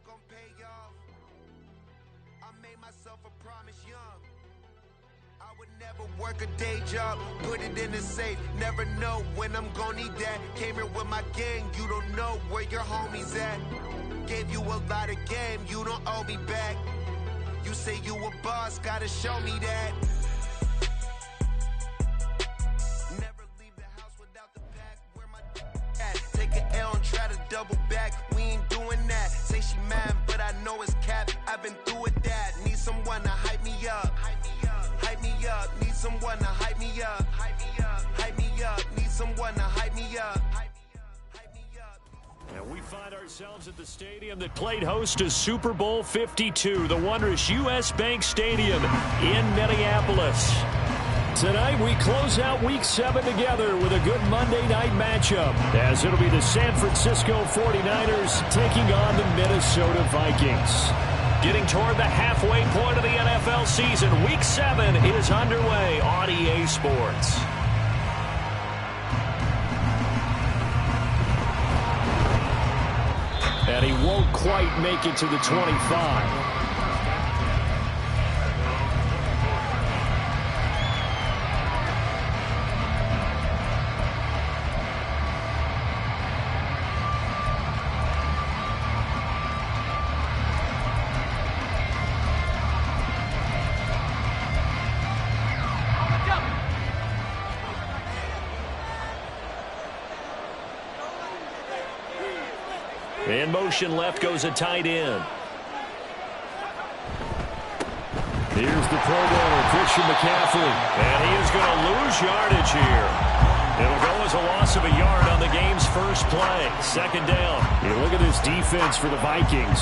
gonna pay off. I made myself a promise young. I would never work a day job, put it in the safe. Never know when I'm gonna need that. Came here with my gang, you don't know where your homies at. Gave you a lot of game, you don't owe me back. You say you a boss, gotta show me that. Never leave the house without the pack. Where my at? Take an L and try to double back. We ain't doing that. Say she mad, but I know it's cap. I've been through with that. Need someone to hype me up. Hype me up. Need someone to hype me up. Hype me up. Need someone to hype me up. And we find ourselves at the stadium that played host to Super Bowl 52, the wondrous U.S. Bank Stadium in Minneapolis. Tonight we close out Week 7 together with a good Monday night matchup, as it'll be the San Francisco 49ers taking on the Minnesota Vikings. Getting toward the halfway point of the NFL season, Week 7 is underway on EA Sports. And he won't quite make it to the 25. In motion left goes a tight end. Here's the Pro Bowler, Christian McCaffrey. And he is going to lose yardage here. It'll go as a loss of a yard on the game's first play. Second down. You look at this defense for the Vikings.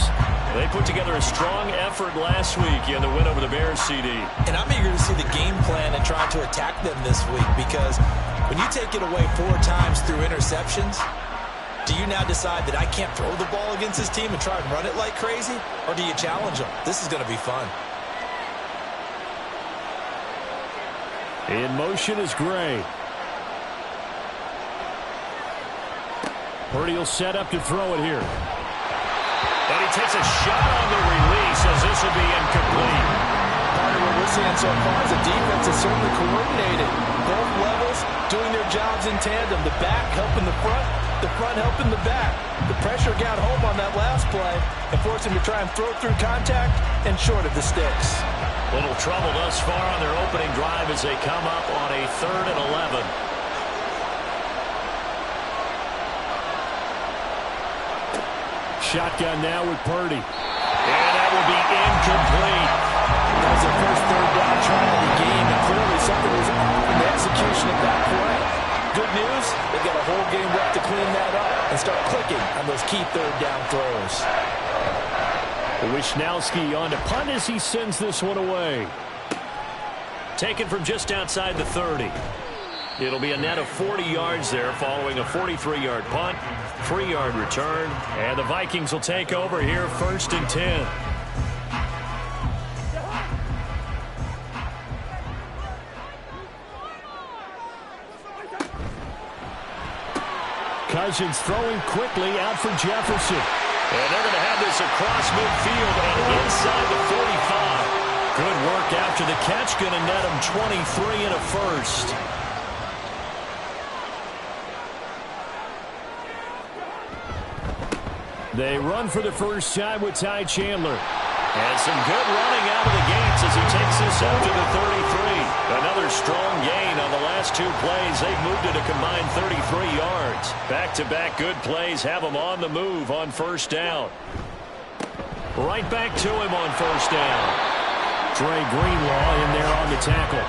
They put together a strong effort last week in the win over the Bears, CD. And I'm eager to see the game plan and try to attack them this week, because when you take it away 4 times through interceptions, do you now decide that I can't throw the ball against this team and try and run it like crazy? Or do you challenge them? This is going to be fun. In motion is Gray. Purdy will set up to throw it here. And he takes a shot on the release as this will be incomplete. Part of what we're seeing so far is the defense is certainly coordinated. Both levels doing their jobs in tandem. The back helping the front helping the back. The pressure got home on that last play and forced him to try and throw through contact and short of the sticks. Little trouble thus far on their opening drive as they come up on a 3rd and 11. Shotgun now with Purdy. And that will be incomplete. That was the first 3rd down try of the game, and clearly something was off in the execution of that play. Good news, they've got a whole game left to clean that up and start clicking on those key 3rd down throws. Wishnowski on to punt as he sends this one away. Taken from just outside the 30. It'll be a net of 40 yards there following a 43-yard punt, 3-yard return, and the Vikings will take over here 1st and 10. Cousins throwing quickly out for Jefferson. And they're going to have this across midfield and inside the 45. Good work after the catch. Going to net him 23 and a first. They run for the first time with Ty Chandler. And some good running out of the gates as he takes this up to the 33. Another strong gain on the last 2 plays. They've moved it a combined 33 yards. Back-to-back good plays have them on the move on 1st down. Right back to him on 1st down. Dre Greenlaw in there on the tackle.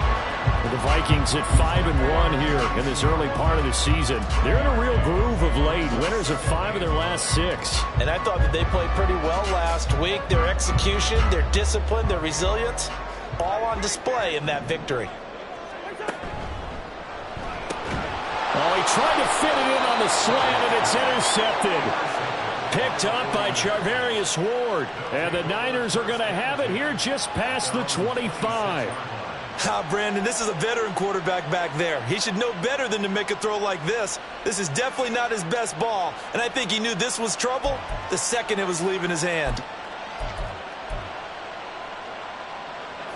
The Vikings at 5-1 here in this early part of the season. They're in a real groove of late. Winners of 5 of their last 6. And I thought that they played pretty well last week. Their execution, their discipline, their resilience, all on display in that victory. Oh, he tried to fit it in on the slant, and it's intercepted. Picked up by Charvarius Ward. And the Niners are going to have it here just past the 25. Brandon, this is a veteran quarterback back there. He should know better than to make a throw like this. This is definitely not his best ball, and I think he knew this was trouble the second it was leaving his hand.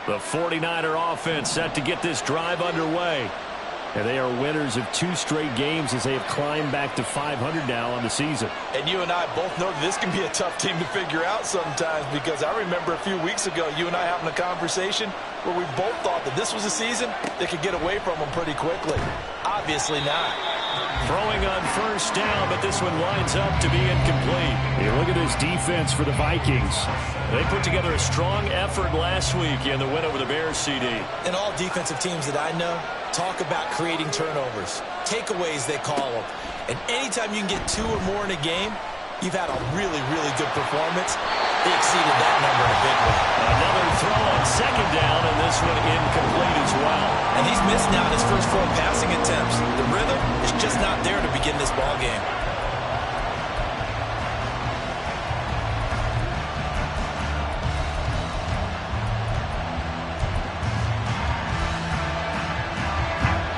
The 49er offense set to get this drive underway. And they are winners of 2 straight games as they have climbed back to 500 now on the season. And you and I both know that this can be a tough team to figure out sometimes, because I remember a few weeks ago you and I having a conversation where we both thought that this was a season that could get away from them pretty quickly. Obviously not. Throwing on first down, but this one winds up to be incomplete. Hey, look at this defense for the Vikings. They put together a strong effort last week in the win over the Bears, CD. And all defensive teams that I know talk about creating turnovers, takeaways they call them. And anytime you can get 2 or more in a game, you've had a really, really good performance. They exceeded that number in a big way. Another throw on second down, and this one incomplete as well. And he's missed now his first 4 passing attempts. The rhythm is just not there to begin this ball game.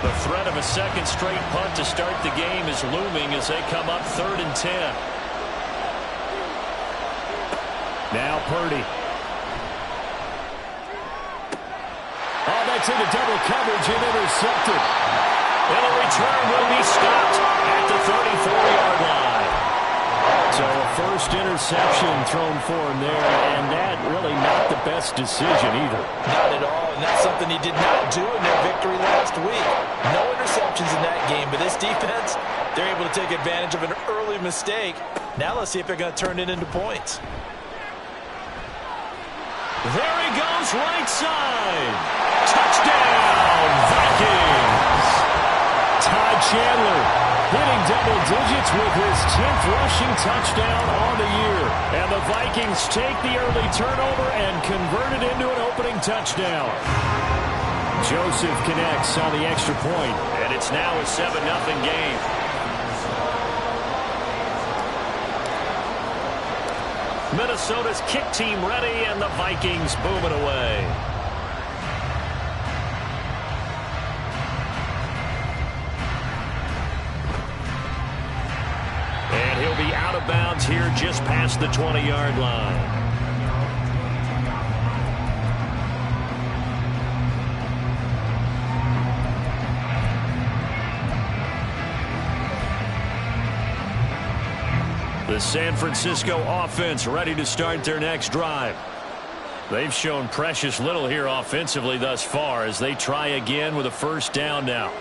The threat of a second straight punt to start the game is looming as they come up 3rd and 10. Now Purdy. Oh, that's into double coverage and intercepted. And the return will be stopped at the 34-yard line. So a first interception thrown for him there, and that really not the best decision either. Not at all, and that's something he did not do in their victory last week. No interceptions in that game, but this defense, they're able to take advantage of an early mistake. Now let's see if they're going to turn it into points. There he goes, right side. Touchdown, Vikings. Ty Chandler hitting double digits with his 10th rushing touchdown on the year. And the Vikings take the early turnover and convert it into an opening touchdown. Joseph connects on the extra point, and it's now a 7-0 game. Minnesota's kick team ready, and the Vikings booming away. And he'll be out of bounds here just past the 20-yard line. The San Francisco offense ready to start their next drive. They've shown precious little here offensively thus far as they try again with a first down now.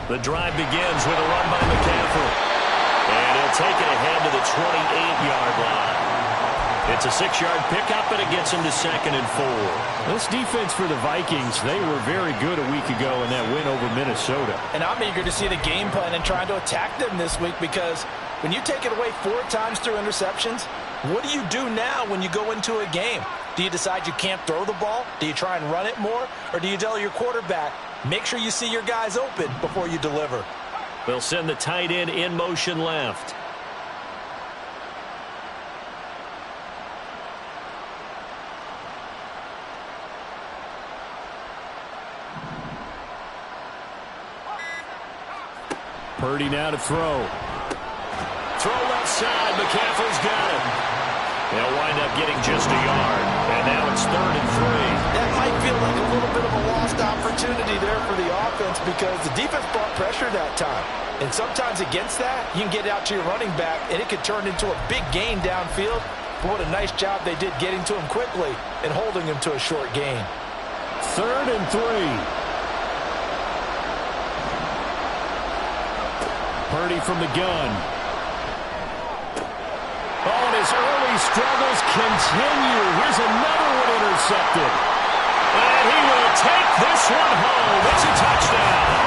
The drive begins with a run by McCaffrey. And he'll take it ahead to the 28-yard line. It's a 6-yard pickup, and it gets him to 2nd and 4. This defense for the Vikings, they were very good a week ago in that win over Minnesota. And I'm eager to see the game plan and trying to attack them this week, because when you take it away 4 times through interceptions, what do you do now when you go into a game? Do you decide you can't throw the ball? Do you try and run it more? Or do you tell your quarterback, make sure you see your guys open before you deliver? They'll send the tight end in motion left. Purdy now to throw. Throw left side. McCaffrey's got it. They'll wind up getting just a yard. And now it's 3rd and 3. That might feel like a little bit of a lost opportunity there for the offense, because the defense brought pressure that time. And sometimes against that, you can get out to your running back, and it could turn into a big gain downfield. But what a nice job they did getting to him quickly and holding him to a short gain. 3rd and 3. Purdy from the gun. Oh, and his early struggles continue. Here's another one intercepted. And he will take this one home. It's a touchdown.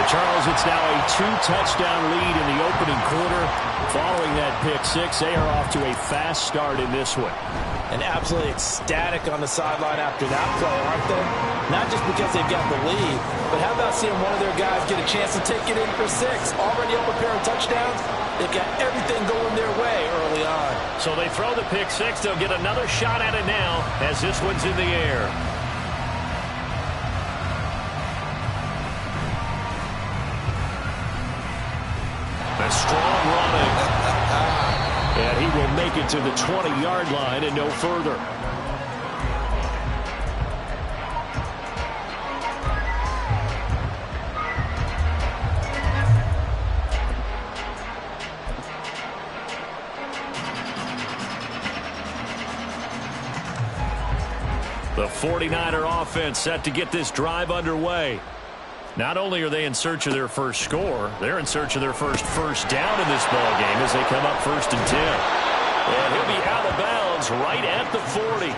The Charles, it's now a 2-touchdown lead in the opening quarter. Following that pick six, they are off to a fast start in this one. And absolutely ecstatic on the sideline after that play, aren't they? Not just because they've got the lead, but how about seeing one of their guys get a chance to take it in for 6? Already up a pair of touchdowns. They've got everything going their way early on. So they throw the pick six. They'll get another shot at it now as this one's in the air. A strong running. And he will make it to the 20-yard line and no further. The 49er offense set to get this drive underway. Not only are they in search of their first score, they're in search of their first down in this ball game as they come up 1st and 10. And he'll be out of bounds right at the 40.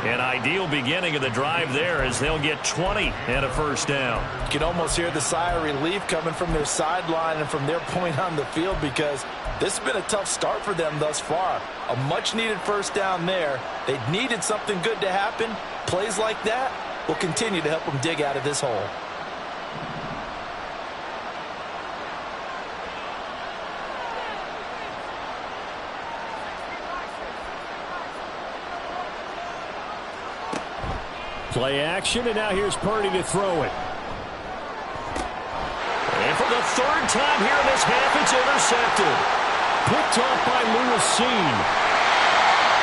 An ideal beginning of the drive there as they'll get 20 and a first down. You can almost hear the sigh of relief coming from their sideline and from their point on the field because this has been a tough start for them thus far. A much-needed first down there. They needed something good to happen. Plays like that will continue to help them dig out of this hole. Play action, and now here's Purdy to throw it. And for the third time here in this half, it's intercepted. Picked off by Lewis.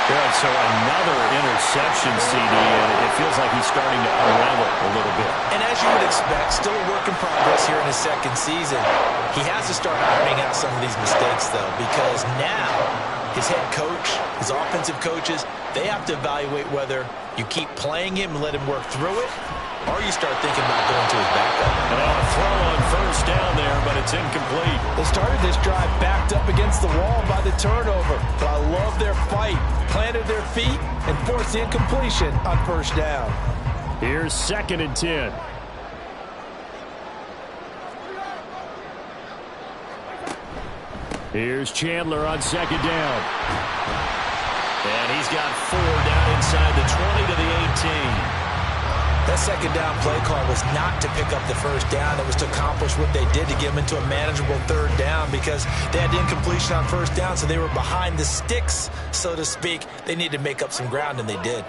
Good, so another interception, CD, and it feels like he's starting to unravel a little bit. And as you would expect, still a work in progress here in his second season. He has to start ironing out some of these mistakes, though, because now his head coach, his offensive coaches, they have to evaluate whether you keep playing him and let him work through it, or you start thinking about going to his backup. And a throw on first down there, but it's incomplete. They started this drive backed up against the wall by the turnover, but I love their fight. Planted their feet and forced the incompletion on first down. Here's 2nd and 10. Here's Chandler on 2nd down. And he's got 4 down inside the 20 to the 18. That second down play call was not to pick up the first down. It was to accomplish what they did to get them into a manageable 3rd down because they had the incompletion on first down, so they were behind the sticks, so to speak. They needed to make up some ground, and they did.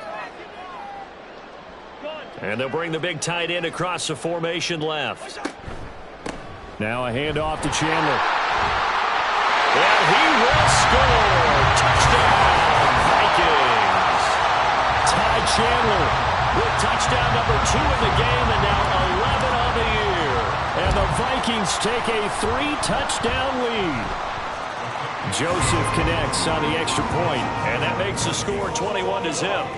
And they'll bring the big tight end across the formation left. Now a handoff to Chandler. And he will score. Touchdown, Vikings. Ty Chandler with touchdown number 2 in the game, and now 11 on the year. And the Vikings take a 3-touchdown lead. Joseph connects on the extra point, and that makes the score 21-0.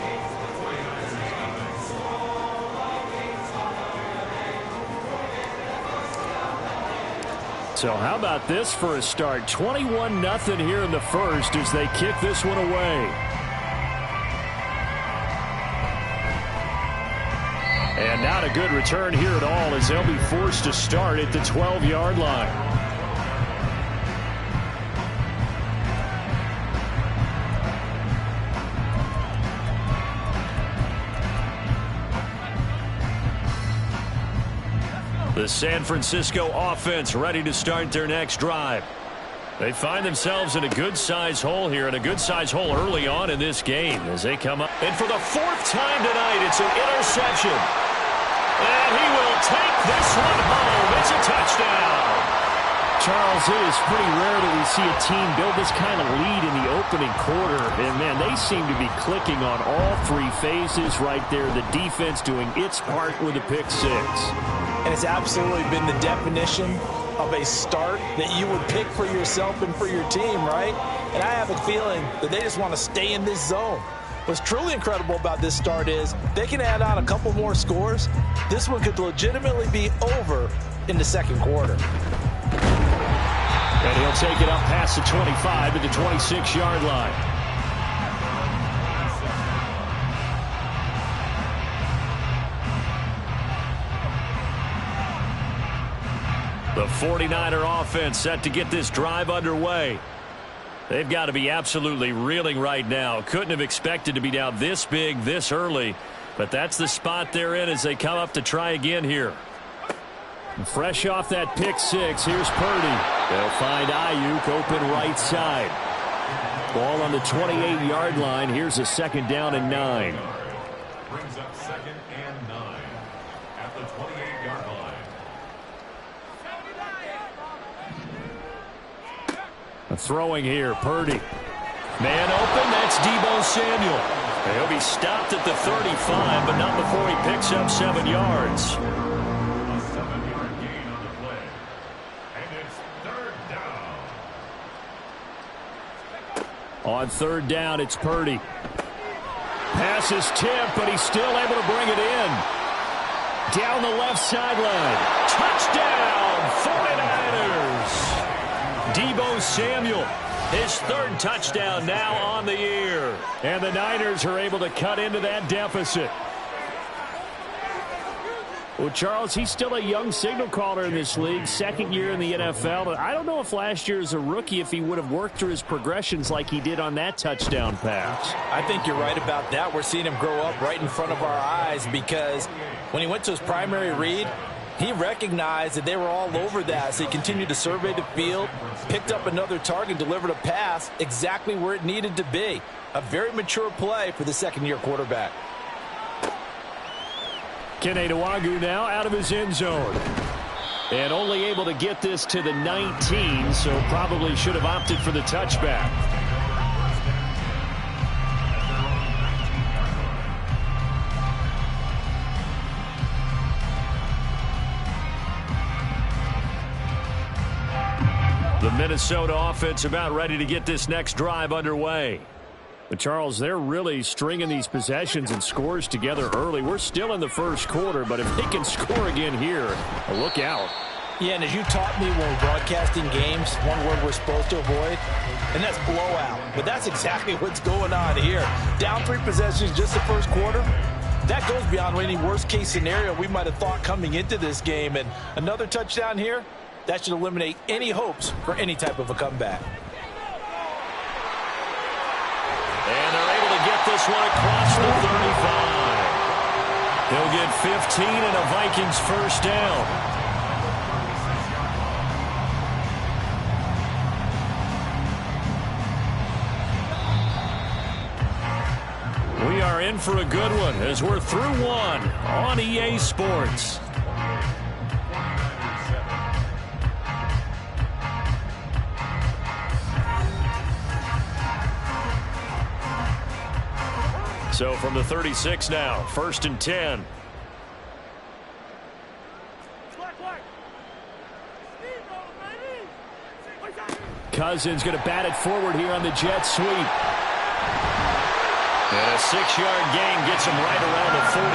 So how about this for a start? 21-0 here in the first as they kick this one away. And not a good return here at all as they'll be forced to start at the 12-yard line. The San Francisco offense ready to start their next drive. They find themselves in a good-sized hole here, and a good-sized hole early on in this game as they come up. And for the 4th time tonight, it's an interception. And he will take this one home. It's a touchdown. Charles, it is pretty rare that we see a team build this kind of lead in the opening quarter. And, man, they seem to be clicking on all 3 phases right there. The defense doing its part with a pick 6. And it's absolutely been the definition of a start that you would pick for yourself and for your team, right? And I have a feeling that they just want to stay in this zone. What's truly incredible about this start is they can add on a couple more scores. This one could legitimately be over in the second quarter. And he'll take it up past the 25 to the 26-yard line. The 49er offense set to get this drive underway. They've got to be absolutely reeling right now. Couldn't have expected to be down this big this early, but that's the spot they're in as they come up to try again here. Fresh off that pick six, here's Purdy. They'll find Ayuk open right side. Ball on the 28-yard line. Here's a 2nd down and 9. Brings up 2nd and 9 at the 28-yard line. Throwing here, Purdy. Man open, that's Deebo Samuel. He'll be stopped at the 35, but not before he picks up 7 yards. A 7-yard gain on the play. And it's 3rd down. On 3rd down, it's Purdy. Pass is tipped, but he's still able to bring it in. Down the left sideline. Touchdown, 49ers. Deebo Samuel, his 3rd touchdown now on the year. And the Niners are able to cut into that deficit. Well, Charles, he's still a young signal caller in this league, 2nd year in the NFL. But I don't know if last year as a rookie, if he would have worked through his progressions like he did on that touchdown pass. I think you're right about that. We're seeing him grow up right in front of our eyes because when he went to his primary read, he recognized that they were all over that, so he continued to survey the field, picked up another target, delivered a pass exactly where it needed to be. A very mature play for the 2nd-year quarterback. Kene Nwangwu now out of his end zone. And only able to get this to the 19, so probably should have opted for the touchback. The Minnesota offense about ready to get this next drive underway. But, Charles, they're really stringing these possessions and scores together early. We're still in the 1st quarter, but if they can score again here, look out. Yeah, and as you taught me when we're broadcasting games, one word we're supposed to avoid, and that's blowout. But that's exactly what's going on here. Down 3 possessions just the 1st quarter. That goes beyond any worst-case scenario we might have thought coming into this game. And another touchdown here, that should eliminate any hopes for any type of a comeback. And they're able to get this one across the 35. He'll get 15 and a Vikings 1st down. We are in for a good one as we're through one on EA Sports. So from the 36 now, 1st and 10. Cousins going to bat it forward here on the jet sweep. And a 6-yard gain gets him right around the 43.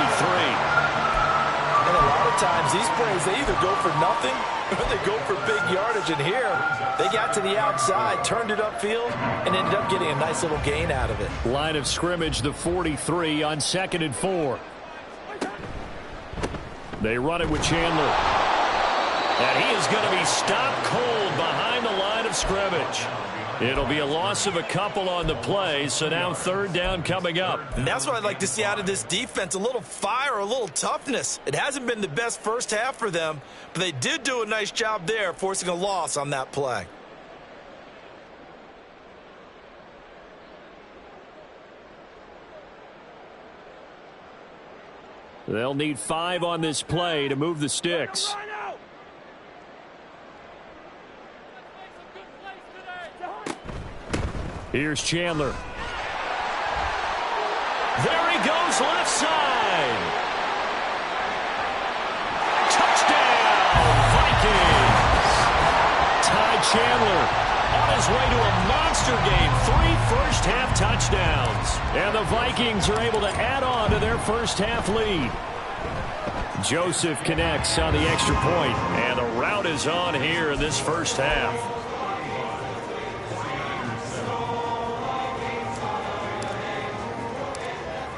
And a lot of times these plays, they either go for nothing or they go for big yardage. And here, they got to the outside, turned it upfield, and ended up getting a nice little gain out of it. Line of scrimmage, the 43 on 2nd and 4. They run it with Chandler. And he is going to be stopped cold behind the line of scrimmage. It'll be a loss of a couple on the play, so now 3rd down coming up. And that's what I'd like to see out of this defense, a little fire, a little toughness. It hasn't been the best 1st half for them, but they did do a nice job there, forcing a loss on that play. They'll need 5 on this play to move the sticks. Here's Chandler. There he goes, left side. Touchdown, Vikings. Ty Chandler on his way to a monster game. 3 first-half touchdowns. And the Vikings are able to add on to their first-half lead. Joseph connects on the extra point, and the route is on here in this first half.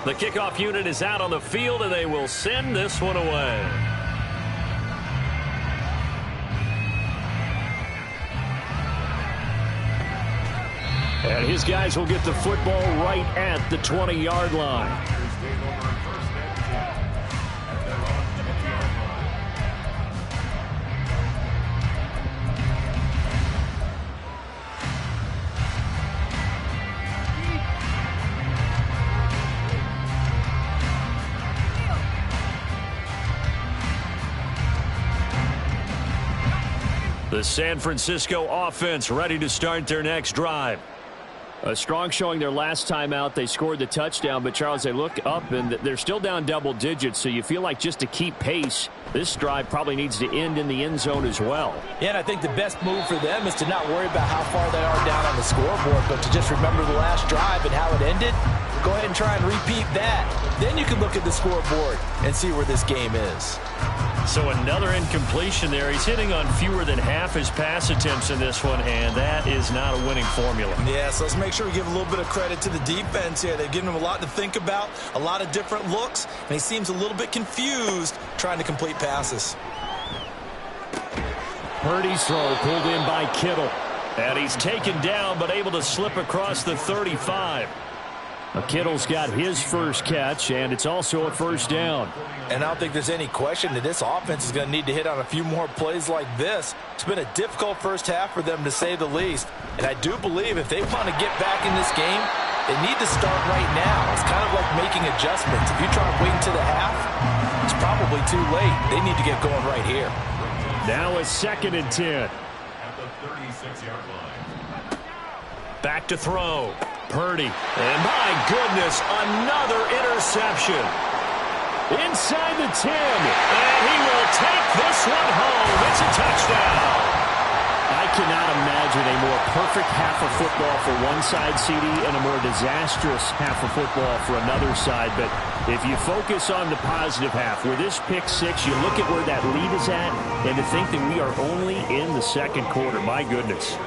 The kickoff unit is out on the field, and they will send this one away. And his guys will get the football right at the 20-yard line. The San Francisco offense ready to start their next drive. A strong showing their last time out. They scored the touchdown, but, Charles, they look up, and they're still down double digits, so you feel like just to keep pace, this drive probably needs to end in the end zone as well. Yeah, and I think the best move for them is to not worry about how far they are down on the scoreboard, but to just remember the last drive and how it ended. Go ahead and try and repeat that. Then you can look at the scoreboard and see where this game is. So another incompletion there. He's hitting on fewer than half his pass attempts in this one, and that is not a winning formula. Yeah, so let's make sure we give a little bit of credit to the defense here. They've given him a lot to think about, a lot of different looks, and he seems a little bit confused trying to complete passes. Purdy's throw pulled in by Kittle. And he's taken down, but able to slip across the 35. Kittle's got his first catch, and it's also a first down. And I don't think there's any question that this offense is going to need to hit on a few more plays like this. It's been a difficult first half for them, to say the least. And I do believe if they want to get back in this game, they need to start right now. It's kind of like making adjustments. If you try and wait until the half, it's probably too late. They need to get going right here. Now a 2nd and 10. At the 36-yard line. Back to throw. Purdy. And my goodness, another interception. Inside the 10. And he will take this one home. It's a touchdown. I cannot imagine a more perfect half of football for one side, CD, and a more disastrous half of football for another side. But if you focus on the positive half, with this pick six, you look at where that lead is at, and to think that we are only in the second quarter. My goodness.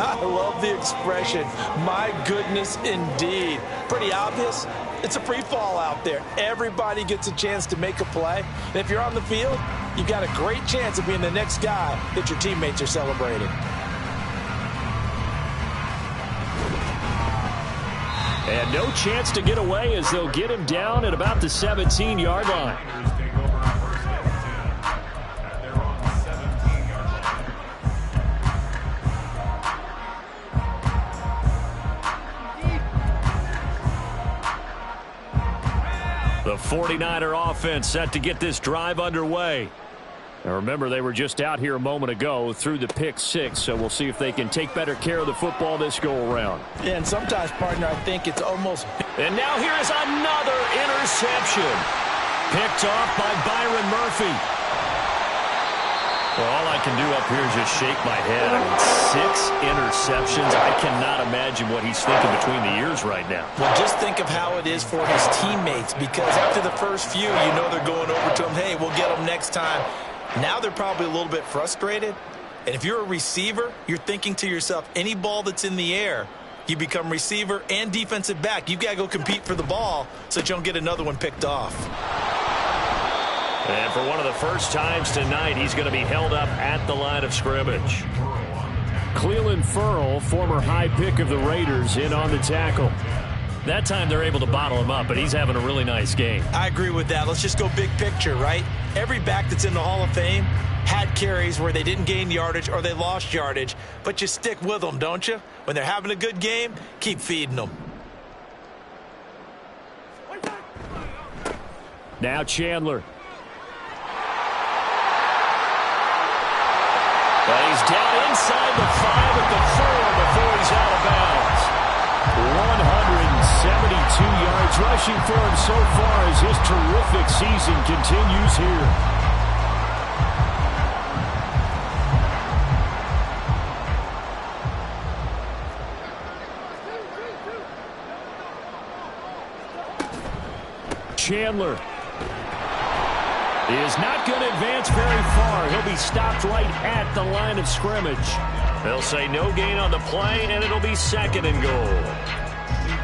I love the expression, my goodness indeed. Pretty obvious. It's a free fall out there. Everybody gets a chance to make a play. And if you're on the field, you've got a great chance of being the next guy that your teammates are celebrating. And no chance to get away as they'll get him down at about the 17-yard line. The 49er offense set to get this drive underway. Now remember, they were just out here a moment ago through the pick six, so we'll see if they can take better care of the football this go-around. Yeah, and sometimes, partner, I think it's almost... And now here is another interception. Picked off by Byron Murphy. Well, all I can do up here is just shake my head. I mean, 6 interceptions. I cannot imagine what he's thinking between the ears right now. Well, just think of how it is for his teammates, because after the first few, you know they're going over to him, hey, we'll get him next time. Now they're probably a little bit frustrated. And if you're a receiver, you're thinking to yourself, any ball that's in the air, you become receiver and defensive back. You've got to go compete for the ball so that you don't get another one picked off. And for one of the first times tonight, he's going to be held up at the line of scrimmage. Cleveland Ferrell, former high pick of the Raiders, in on the tackle. That time they're able to bottle him up, but he's having a really nice game. I agree with that. Let's just go big picture, right? Every back that's in the Hall of Fame had carries where they didn't gain yardage or they lost yardage, but you stick with them, don't you? When they're having a good game, keep feeding them. Now Chandler. But he's down inside the 5 at the 4 before he's out of bounds. 172 yards rushing for him so far as his terrific season continues here. Chandler is not going to advance very far. He'll be stopped right at the line of scrimmage. They'll say no gain on the play, and it'll be 2nd and goal.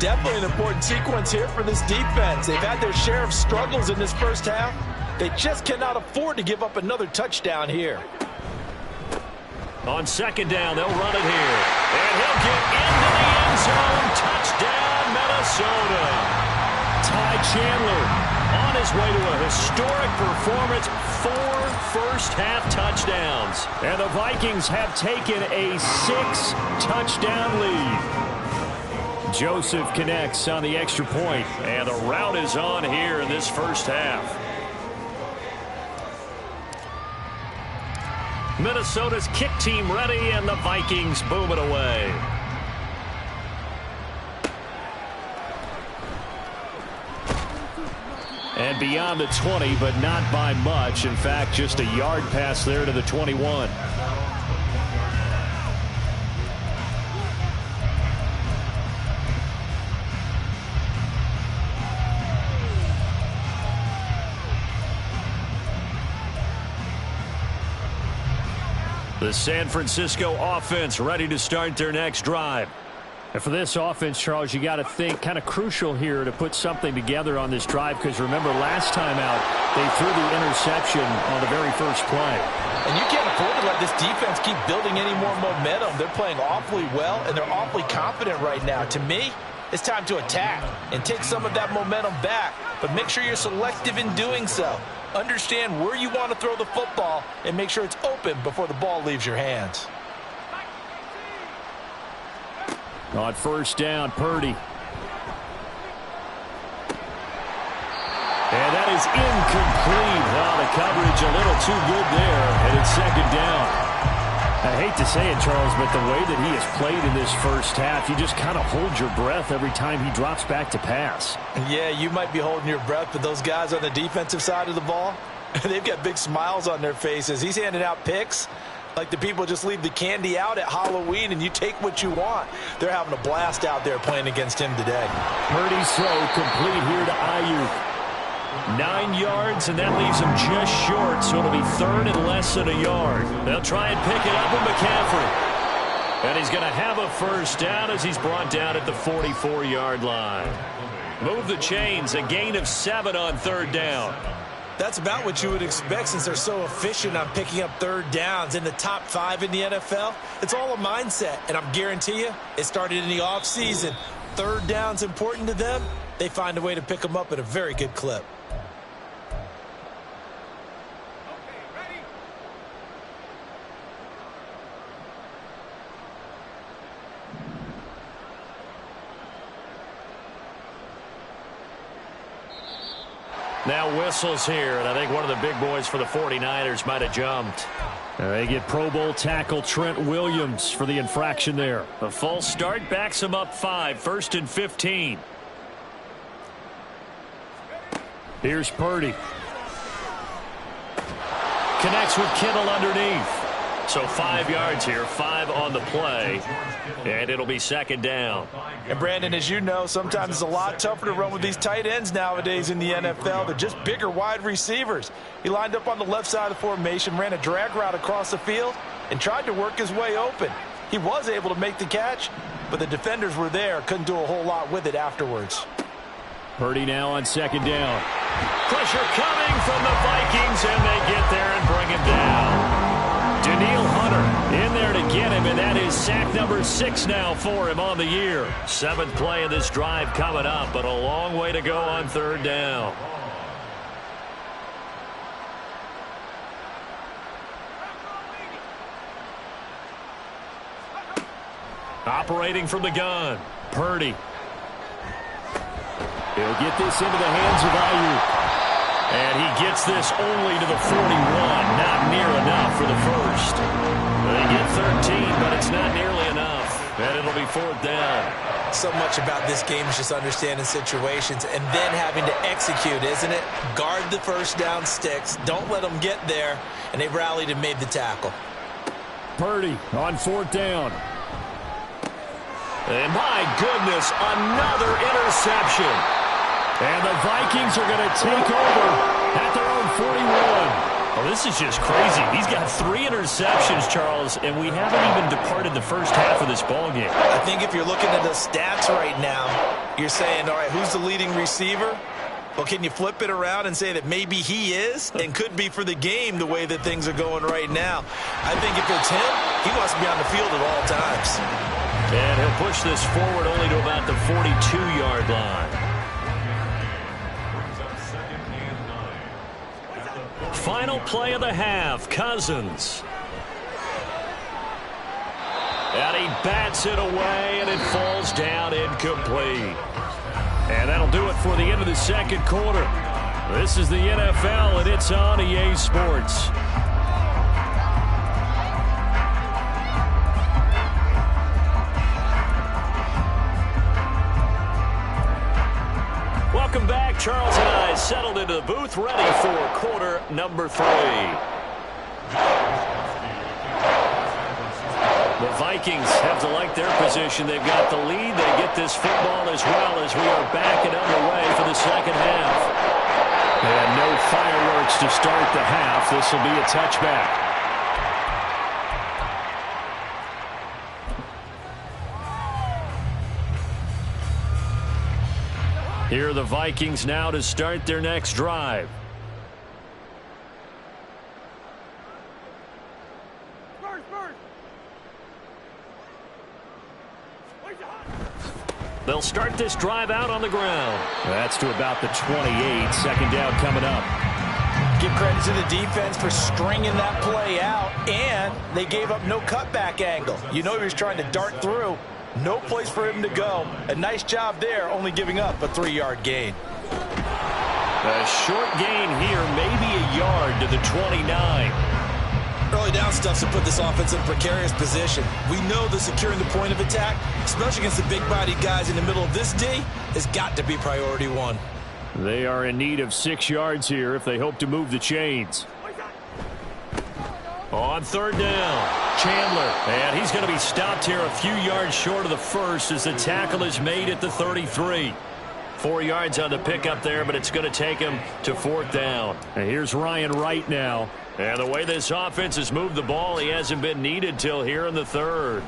Definitely an important sequence here for this defense. They've had their share of struggles in this first half. They just cannot afford to give up another touchdown here. On 2nd down, they'll run it here. And he'll get into the end zone. Touchdown, Minnesota. Ty Chandler on his way to a historic performance, 4 first-half touchdowns. And the Vikings have taken a 6-touchdown lead. Joseph connects on the extra point. And the route is on here in this first half. Minnesota's kick team ready, and the Vikings boom it away. And beyond the 20, but not by much. In fact, just a yard pass there to the 21. The San Francisco offense ready to start their next drive. And for this offense, Charles, you got to think kind of crucial here to put something together on this drive, because remember last time out they threw the interception on the very first play. And you can't afford to let this defense keep building any more momentum. They're playing awfully well, and they're awfully confident right now. To me, it's time to attack and take some of that momentum back, but make sure you're selective in doing so. Understand where you want to throw the football and make sure it's open before the ball leaves your hands. On first down, Purdy. And that is incomplete. Well, the coverage a little too good there, and it's second down. I hate to say it, Charles, but the way that he has played in this first half, you just kind of hold your breath every time he drops back to pass. Yeah, you might be holding your breath, but those guys on the defensive side of the ball, they've got big smiles on their faces. He's handing out picks like the people just leave the candy out at Halloween and you take what you want. They're having a blast out there playing against him today. Purdy's throw complete here to Ayuk. 9 yards, and that leaves him just short, so it'll be third and less than a yard. They'll try and pick it up with McCaffrey. And he's going to have a first down as he's brought down at the 44-yard line. Move the chains, a gain of 7 on third down. That's about what you would expect since they're so efficient on picking up third downs in the top 5 in the NFL. It's all a mindset, and I'm guarantee you it started in the offseason. Third down's important to them. They find a way to pick them up at a very good clip. Now whistles here, and I think one of the big boys for the 49ers might have jumped. They get Pro Bowl tackle Trent Williams for the infraction there. A false start backs him up 5, first and 15. Here's Purdy. Connects with Kittle underneath. So 5 yards here, 5 on the play, and it'll be second down. And Brandon, as you know, sometimes it's a lot tougher to run with these tight ends nowadays in the NFL. They're just bigger wide receivers. He lined up on the left side of the formation, ran a drag route across the field, and tried to work his way open. He was able to make the catch, but the defenders were there, couldn't do a whole lot with it afterwards. Purdy now on second down. Pressure coming from the Vikings, and they get there and bring him down. Daniil Hunter in there to get him, and that is sack number 6 now for him on the year. 7th play of this drive coming up, but a long way to go on third down. Operating from the gun, Purdy. He'll get this into the hands of Ayuk. And he gets this only to the 41. Not near enough for the first. They get 13, but it's not nearly enough. And it'll be fourth down. So much about this game is just understanding situations and then having to execute, isn't it? Guard the first down sticks. Don't let them get there. And they rallied and made the tackle. Purdy on fourth down. And my goodness, another interception. And the Vikings are going to take over at their own 41. Oh, this is just crazy. He's got 3 interceptions, Charles, and we haven't even departed the first half of this ballgame. I think if you're looking at the stats right now, you're saying, all right, who's the leading receiver? Well, can you flip it around and say that maybe he is and could be for the game the way that things are going right now? I think if it's him, he wants to be on the field at all times. And he'll push this forward only to about the 42-yard line. Final play of the half, Cousins. And he bats it away, and it falls down incomplete. And that'll do it for the end of the second quarter. This is the NFL, and it's on EA Sports. Welcome back. Charles and I settled into the booth, ready for quarter number 3. The Vikings have to like their position. They've got the lead. They get this football as well as we are back and underway for the second half. And no fireworks to start the half. This will be a touchback. Here are the Vikings now to start their next drive. They'll start this drive out on the ground. That's to about the 28. Second down coming up. Give credit to the defense for stringing that play out, and they gave up no cutback angle. You know he was trying to dart through. No place for him to go. A nice job there, only giving up a 3-yard gain. A short gain here, maybe a yard to the 29. Early down stuff to put this offense in a precarious position. We know that securing the point of attack, especially against the big-bodied guys in the middle of this D, has got to be priority 1. They are in need of 6 yards here if they hope to move the chains. On third down, Chandler. And he's going to be stopped here a few yards short of the first as the tackle is made at the 33. 4 yards on the pickup there, but it's going to take him to fourth down. And here's Ryan Wright now. And the way this offense has moved the ball, he hasn't been needed till here in the third.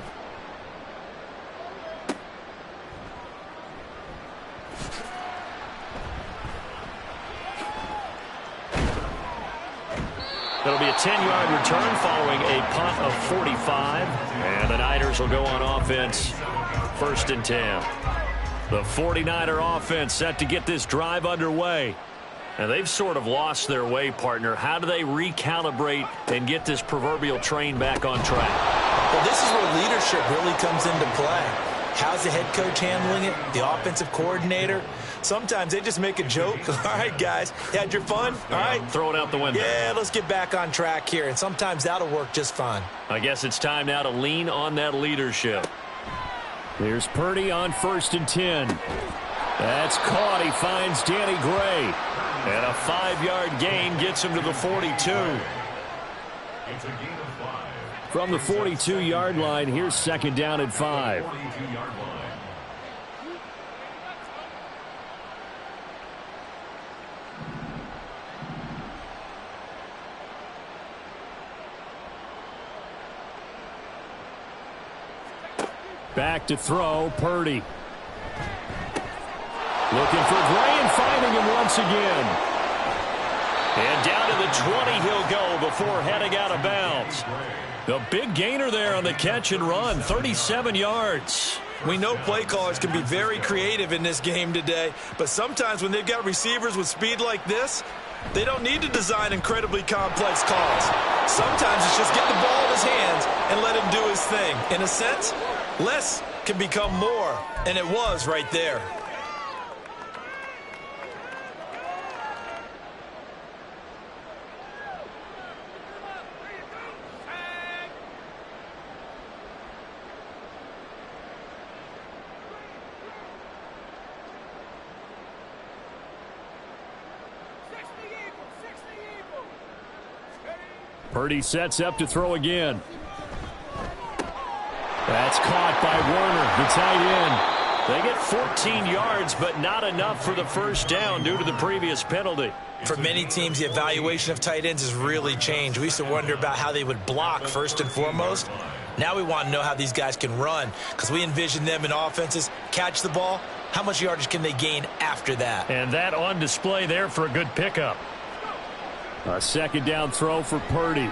It'll be a 10-yard return following a punt of 45. And the Niners will go on offense, 1st and 10. The 49er offense set to get this drive underway. And they've sort of lost their way, partner. How do they recalibrate and get this proverbial train back on track? Well, this is where leadership really comes into play. How's the head coach handling it? The offensive coordinator? Sometimes they just make a joke. All right, guys, you had your fun? All right. Throw it out the window. Yeah, let's get back on track here. And sometimes that'll work just fine. I guess it's time now to lean on that leadership. Here's Purdy on 1st and 10. That's caught. He finds Danny Gray. And a 5-yard gain gets him to the 42. It's a gain of 5. From the 42-yard line, here's 2nd down and 5. 42-yard line. Back to throw, Purdy. Looking for Gray and finding him once again. And down to the 20 he'll go before heading out of bounds. The big gainer there on the catch and run, 37 yards. We know play callers can be very creative in this game today, but sometimes when they've got receivers with speed like this, they don't need to design incredibly complex calls. Sometimes it's just get the ball in his hands and let him do his thing. In a sense, less can become more, and it was right there. Purdy sets up to throw again. That's caught by Werner, the tight end. They get 14 yards, but not enough for the first down due to the previous penalty. For many teams, the evaluation of tight ends has really changed. We used to wonder about how they would block first and foremost. Now we want to know how these guys can run, because we envision them in offenses catch the ball. How much yardage can they gain after that? And that on display there for a good pickup. A 2nd down throw for Purdy.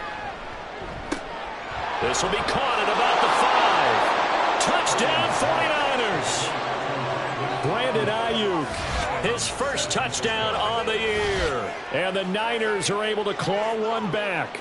This will be caught at about the 5. Touchdown 49ers. Brandon Ayuk. His first touchdown on the year. And the Niners are able to claw one back.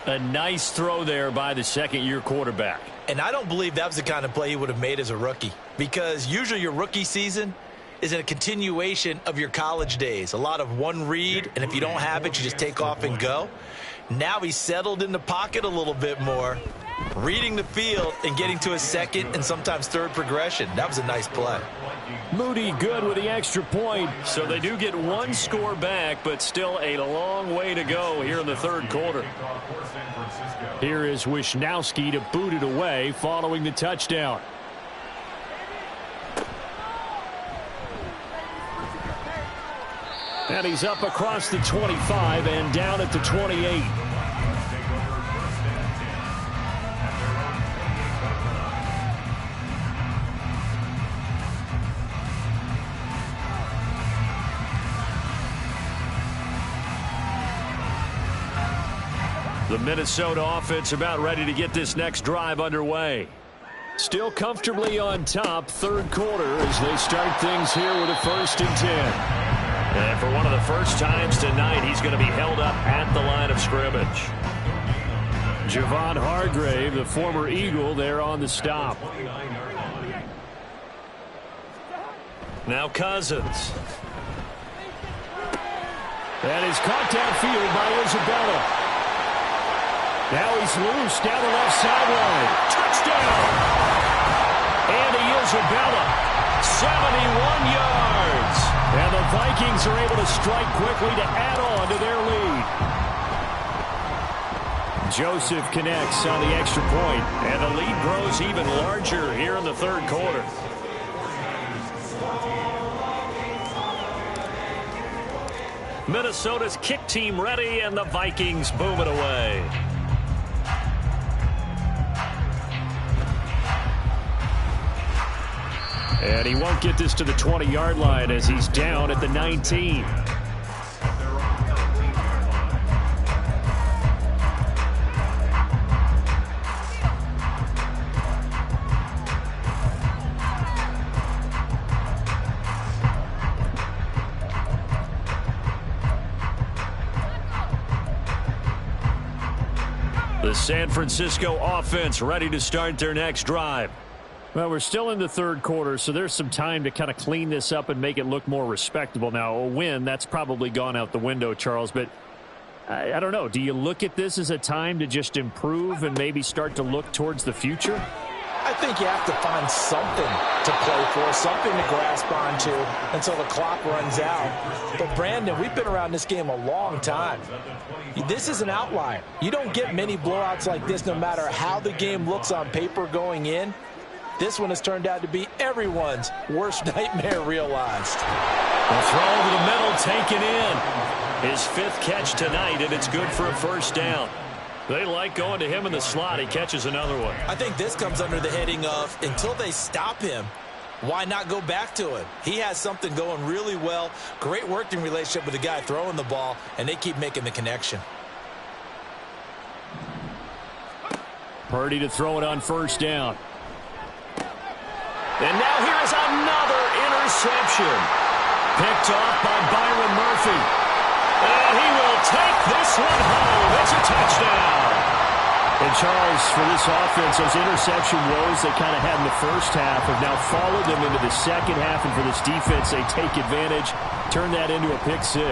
A nice throw there by the second-year quarterback. And I don't believe that was the kind of play he would have made as a rookie, because usually your rookie season is a continuation of your college days. A lot of one read, and if you don't have it, you just take off and go. Now he's settled in the pocket a little bit more, reading the field and getting to a second and sometimes third progression. That was a nice play. Moody good with the extra point. So they do get one score back, but still a long way to go here in the third quarter. Here is Wisnowski to boot it away following the touchdown. And he's up across the 25 and down at the 28. The Minnesota offense about ready to get this next drive underway. Still comfortably on top, third quarter as they start things here with a 1st and 10. And for one of the first times tonight, he's going to be held up at the line of scrimmage. Javon Hargrave, the former Eagle, there on the stop. Now Cousins. That is caught downfield by Isabella. Now he's loose down the left sideline. Touchdown! Andy Isabella, 71 yards. And the Vikings are able to strike quickly to add on to their lead. Joseph connects on the extra point. And the lead grows even larger here in the third quarter. Minnesota's kick team ready, and the Vikings boom it away. And he won't get this to the 20-yard line as he's down at the 19. The San Francisco offense ready to start their next drive. Well, we're still in the third quarter, so there's some time to kind of clean this up and make it look more respectable. Now, a win, that's probably gone out the window, Charles, but I don't know. Do you look at this as a time to just improve and maybe start to look towards the future? I think you have to find something to play for, something to grasp onto until the clock runs out. But, Brandon, we've been around this game a long time. This is an outlier. You don't get many blowouts like this no matter how the game looks on paper going in. This one has turned out to be everyone's worst nightmare realized. The throw over the middle taken in. His 5th catch tonight, and it's good for a first down. They like going to him in the slot. He catches another one. I think this comes under the heading of until they stop him, why not go back to him? He has something going really well. Great working relationship with the guy throwing the ball, and they keep making the connection. Purdy to throw it on first down. And now here is another interception. Picked off by Byron Murphy. And he will take this one home. It's a touchdown. And Charles, for this offense, those interception woes they kind of had in the first half have now followed them into the second half. And for this defense, they take advantage, turn that into a pick 6.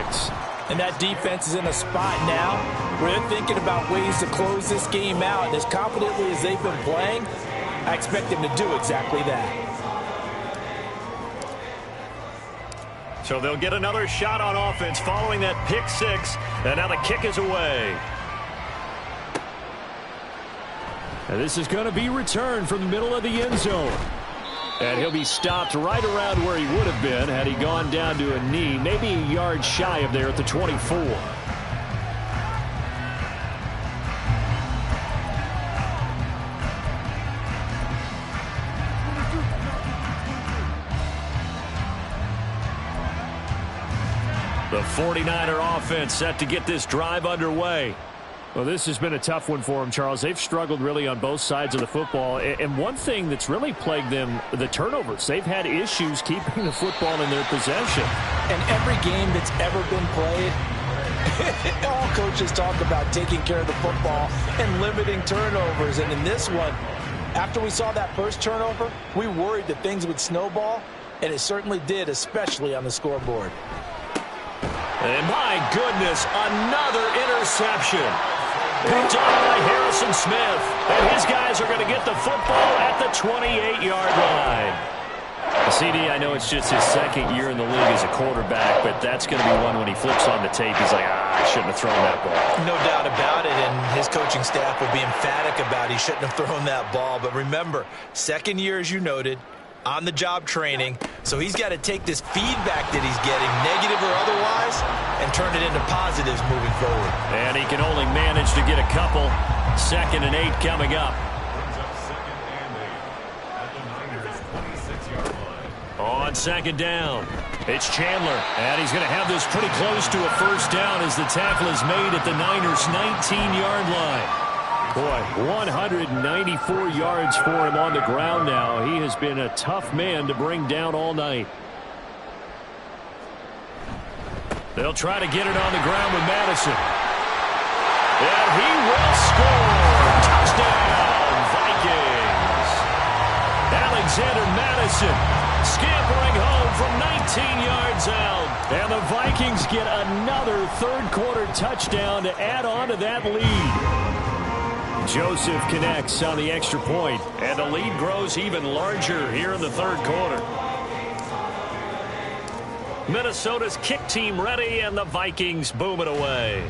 And that defense is in a spot now where they're thinking about ways to close this game out. And as confidently as they've been playing, I expect them to do exactly that. So they'll get another shot on offense following that pick 6. And now the kick is away. And this is going to be returned from the middle of the end zone. And he'll be stopped right around where he would have been had he gone down to a knee, maybe a yard shy of there at the 24. The 49er offense set to get this drive underway. Well, this has been a tough one for them, Charles. They've struggled really on both sides of the football. And one thing that's really plagued them, the turnovers. They've had issues keeping the football in their possession. And every game that's ever been played, all coaches talk about taking care of the football and limiting turnovers. And in this one, after we saw that first turnover, we worried that things would snowball, and it certainly did, especially on the scoreboard. And my goodness, another interception. Picked off by Harrison Smith. And his guys are going to get the football at the 28-yard line. CD, I know it's just his second year in the league as a quarterback, but that's going to be one when he flips on the tape, he's like, I shouldn't have thrown that ball. No doubt about it, and his coaching staff will be emphatic about he shouldn't have thrown that ball. But remember, second year, as you noted, on-the-job training, so he's got to take this feedback that he's getting, negative or otherwise, and turn it into positives moving forward. And he can only manage to get a couple. 2nd and 8 coming up. On 2nd down, it's Chandler, and he's going to have this pretty close to a first down as the tackle is made at the Niners' 19-yard line. Boy, 194 yards for him on the ground now. He has been a tough man to bring down all night. They'll try to get it on the ground with Madison. And he will score. Touchdown, Vikings. Alexander Madison scampering home from 19 yards out. And the Vikings get another third-quarter touchdown to add on to that lead. Joseph connects on the extra point, and the lead grows even larger here in the third quarter. Minnesota's kick team ready, and the Vikings boom it away.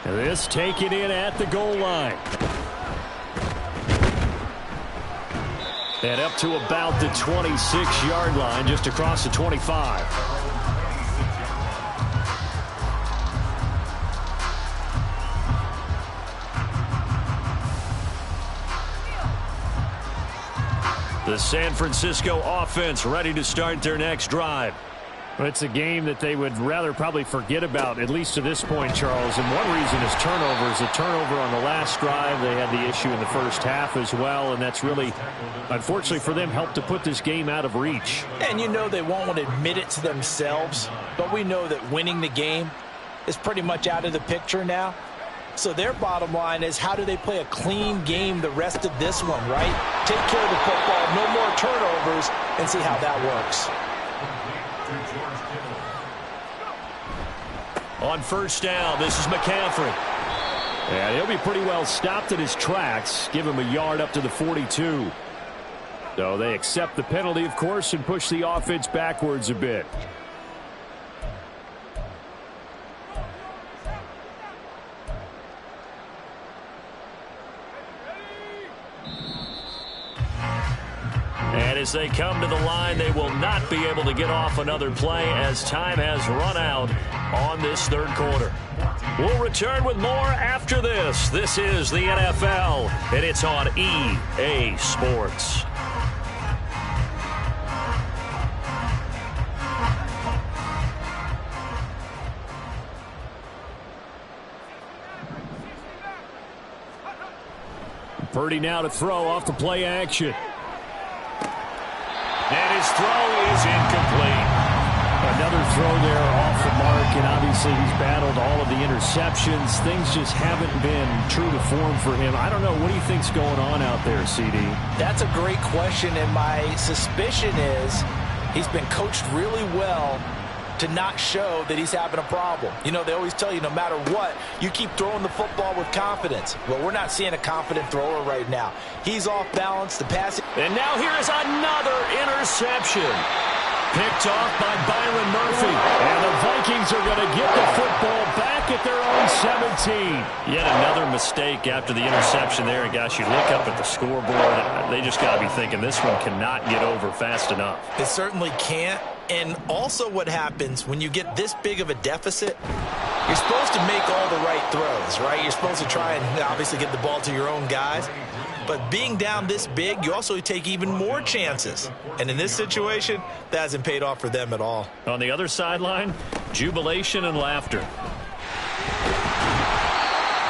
This taken in at the goal line. And up to about the 26-yard line, just across the 25. The San Francisco offense ready to start their next drive. Well, it's a game that they would rather probably forget about, at least to this point, Charles. And one reason is turnovers. A turnover on the last drive. They had the issue in the first half as well, and that's really, unfortunately for them, helped to put this game out of reach. And you know they won't want to admit it to themselves, but we know that winning the game is pretty much out of the picture now. So their bottom line is, how do they play a clean game the rest of this one, right? Take care of the football, no more turnovers, and see how that works. On first down, this is McCaffrey. And he'll be pretty well stopped in his tracks. Give him a yard up to the 42. So they accept the penalty, of course, and push the offense backwards a bit. And as they come to the line, they will not be able to get off another play as time has run out on this third quarter. We'll return with more after this. This is the NFL, and it's on EA Sports. Purdy now to throw off the play action. And his throw is incomplete. Another throw there off the mark, and obviously he's battled all of the interceptions. Things just haven't been true to form for him. I don't know. What do you think's going on out there, CD? That's a great question, and my suspicion is he's been coached really well to not show that he's having a problem. You know, they always tell you no matter what, you keep throwing the football with confidence. Well, we're not seeing a confident thrower right now. He's off balance. The passing. And now here is another interception. Picked off by Byron Murphy. And the Vikings are going to get the football back at their own 17. Yet another mistake after the interception there. And gosh, you look up at the scoreboard. They just got to be thinking this one cannot get over fast enough. It certainly can't. And also what happens when you get this big of a deficit, you're supposed to make all the right throws, right? You're supposed to try and obviously get the ball to your own guys. But being down this big, you also take even more chances. And in this situation, that hasn't paid off for them at all. On the other sideline, jubilation and laughter.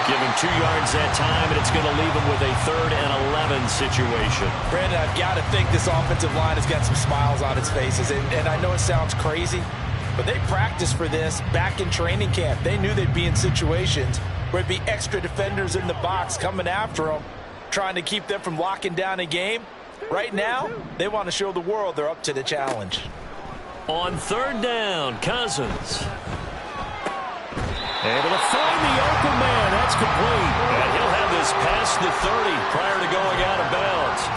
Give him 2 yards that time, and it's going to leave him with a 3rd and 11 situation. Brandon, I've got to think this offensive line has got some smiles on its faces. And I know it sounds crazy, but they practiced for this back in training camp. They knew they'd be in situations where it'd be extra defenders in the box coming after them, trying to keep them from locking down a game. Right now, they want to show the world they're up to the challenge. On 3rd down, Cousins. Able to find the open man. That's complete. And he'll have this past the 30 prior to going out of bounds.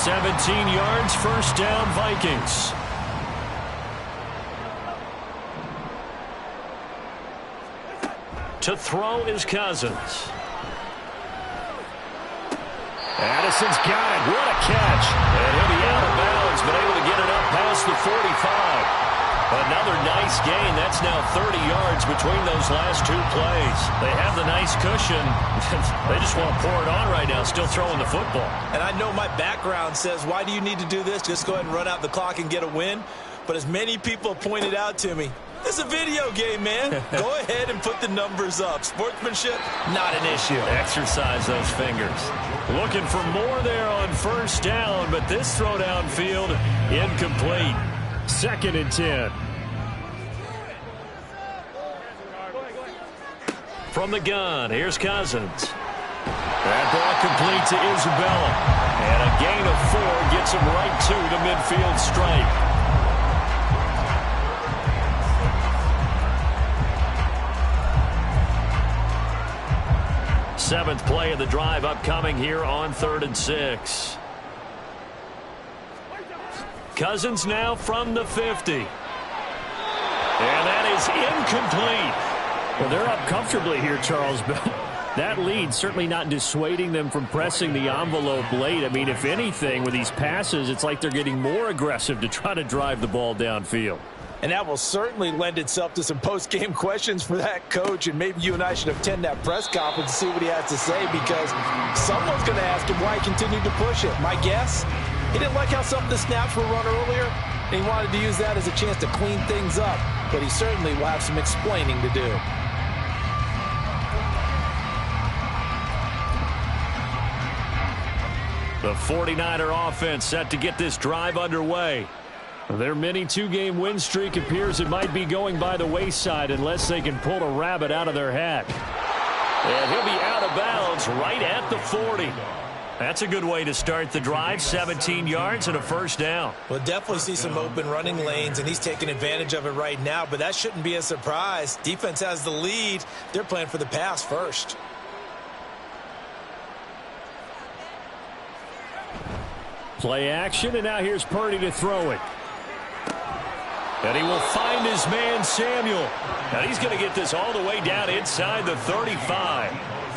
17 yards, first down, Vikings. To throw is Cousins. Addison's got it. What a catch. And he'll be out of bounds, but able to get it up past the 45. Another nice gain. That's now 30 yards between those last two plays. They have the nice cushion. They just want to pour it on right now, still throwing the football. And I know my background says, why do you need to do this? Just go ahead and run out the clock and get a win. But as many people pointed out to me, it's a video game, man. Go ahead and put the numbers up. Sportsmanship, not an issue. Exercise those fingers. Looking for more there on first down, but this throw downfield incomplete. 2nd and 10. From the gun, here's Cousins. That ball complete to Isabella. And a gain of 4 gets him right to the midfield stripe. Seventh play of the drive upcoming here on 3rd and 6. Cousins now from the 50. And that is incomplete. Well, they're up comfortably here, Charles, but that lead certainly not dissuading them from pressing the envelope late. I mean, if anything, with these passes, it's like they're getting more aggressive to try to drive the ball downfield. And that will certainly lend itself to some post-game questions for that coach. And maybe you and I should attend that press conference and see what he has to say, because someone's going to ask him why he continued to push it. My guess, he didn't like how some of the snaps were run earlier, and he wanted to use that as a chance to clean things up. But he certainly will have some explaining to do. The 49er offense set to get this drive underway. Their mini 2-game win streak appears it might be going by the wayside unless they can pull a rabbit out of their hat. And he'll be out of bounds right at the 40. That's a good way to start the drive. 17 yards and a first down. We'll definitely see some open running lanes, and he's taking advantage of it right now, but that shouldn't be a surprise. Defense has the lead. They're playing for the pass first. Play action, and now here's Purdy to throw it. And he will find his man, Samuel. And he's going to get this all the way down inside the 35.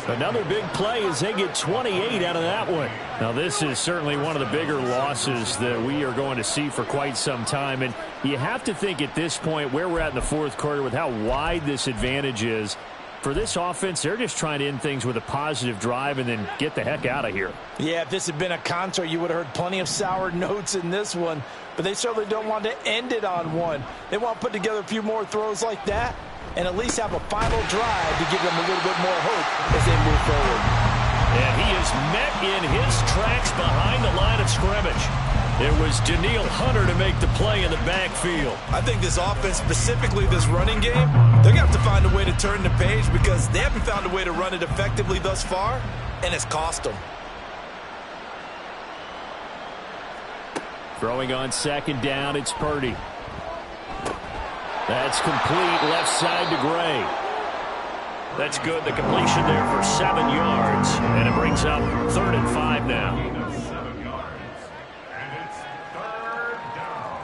Another big play as they get 28 out of that one. Now, this is certainly one of the bigger losses that we are going to see for quite some time. And you have to think at this point where we're at in the fourth quarter with how wide this advantage is. For this offense, they're just trying to end things with a positive drive and then get the heck out of here. Yeah, if this had been a concert, you would have heard plenty of sour notes in this one. But they certainly don't want to end it on one. They want to put together a few more throws like that and at least have a final drive to give them a little bit more hope as they move forward. And he is met in his tracks behind the line of scrimmage. It was Daniil Hunter to make the play in the backfield. I think this offense, specifically this running game, they're going to have to find a way to turn the page because they haven't found a way to run it effectively thus far, and it's cost them. Throwing on 2nd down, it's Purdy. That's complete, left side to Gray. That's good. The completion there for 7 yards. And it brings up 3rd and 5 now. 7 yards. And it's 3rd down.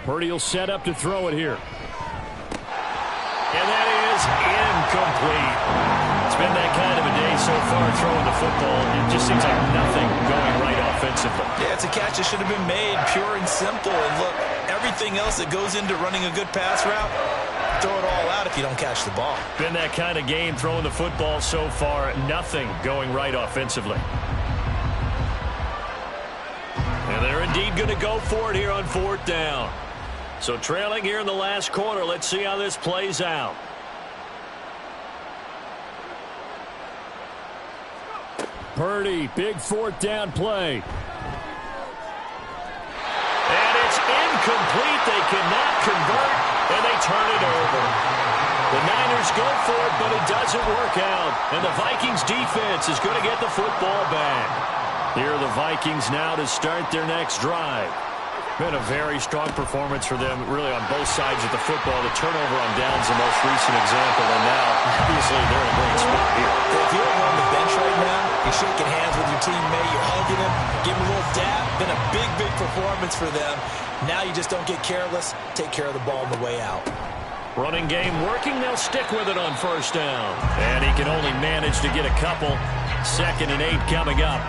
Purdy will set up to throw it here. And that is incomplete. It's been that kind of a day so far throwing the football. It just seems like nothing going right offensively. Yeah, it's a catch that should have been made, pure and simple. And look, everything else that goes into running a good pass route, throw it all out if you don't catch the ball. Been that kind of game throwing the football so far. Nothing going right offensively. And they're indeed going to go for it here on 4th down. So trailing here in the last quarter. Let's see how this plays out. Purdy, big 4th down play. And it's incomplete. They cannot convert, and they turn it over. The Niners go for it, but it doesn't work out. And the Vikings defense is going to get the football back. Here are the Vikings now to start their next drive. Been a very strong performance for them, really, on both sides of the football. The turnover on downs, the most recent example, and now, obviously, they're in a great spot here. If you're on the bench right now, you're shaking hands with your teammate, you're hugging him, give him a little dab. Been a big, big performance for them. Now you just don't get careless. Take care of the ball on the way out. Running game working. They'll stick with it on first down. And he can only manage to get a couple. 2nd and 8 coming up.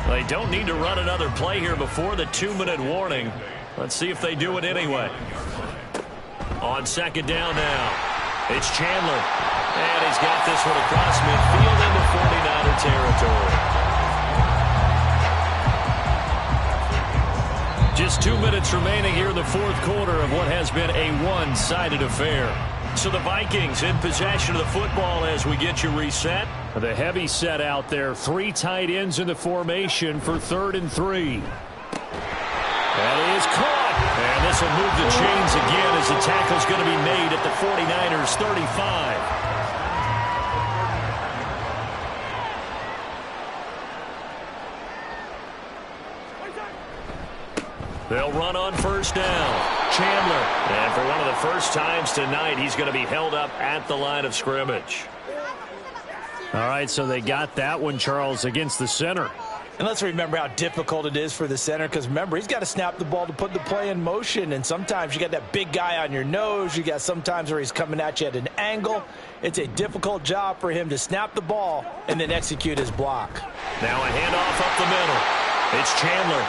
They don't need to run another play here before the 2-minute warning. Let's see if they do it anyway. On 2nd down now, it's Chandler. And he's got this one across midfield into 49er territory. Just 2 minutes remaining here in the 4th quarter of what has been a one-sided affair. So the Vikings in possession of the football as we get you reset. The heavy set out there. 3 tight ends in the formation for 3rd and 3. That is caught. And this will move the chains again as the tackle's going to be made at the 49ers 35. They'll run on first down. Chandler. And for one of the first times tonight, he's going to be held up at the line of scrimmage. All right, so they got that one, Charles, against the center. And let's remember how difficult it is for the center, because remember, he's got to snap the ball to put the play in motion, and sometimes you got that big guy on your nose. You got sometimes where he's coming at you at an angle. It's a difficult job for him to snap the ball and then execute his block. Now a handoff up the middle. It's Chandler.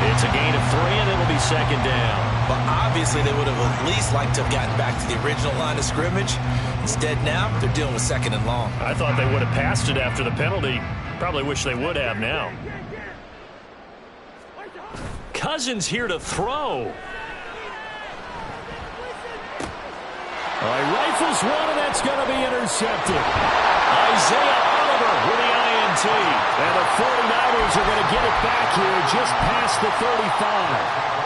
It's a gain of 3, and it'll be 2nd down. But obviously they would have at least liked to have gotten back to the original line of scrimmage. Instead now, they're dealing with 2nd and long. I thought they would have passed it after the penalty. Probably wish they would have now. Cousins here to throw. All right, rifles one, and that's going to be intercepted. Isaiah Oliver with the INT. And the 49ers are going to get it back here just past the 35.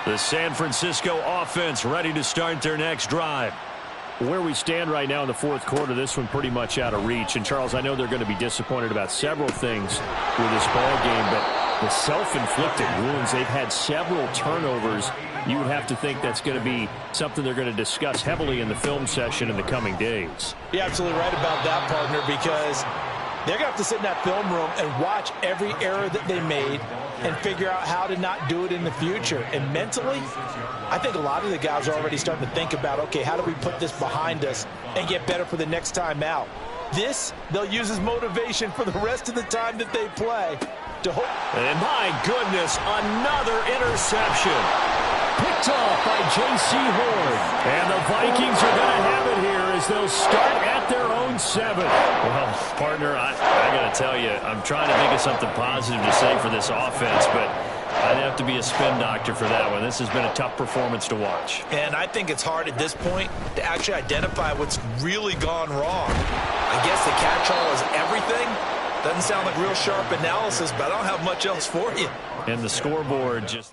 The San Francisco offense ready to start their next drive. Where we stand right now in the 4th quarter, this one pretty much out of reach. And, Charles, I know they're going to be disappointed about several things with this ball game, but the self-inflicted wounds, they've had several turnovers. You would have to think that's going to be something they're going to discuss heavily in the film session in the coming days. You're absolutely right about that, partner, because they're going to have to sit in that film room and watch every error that they made and figure out how to not do it in the future. And mentally, I think a lot of the guys are already starting to think about, okay, how do we put this behind us and get better for the next time out? This, they'll use as motivation for the rest of the time that they play. And my goodness, another interception. Picked off by J.C. Horn. And the Vikings are going to have it here as they'll start at their own 7. Well, partner, I got to tell you, I'm trying to think of something positive to say for this offense, but I'd have to be a spin doctor for that one. This has been a tough performance to watch. And I think it's hard at this point to actually identify what's really gone wrong. I guess the catch-all is everything. Doesn't sound like real sharp analysis, but I don't have much else for you. And the scoreboard just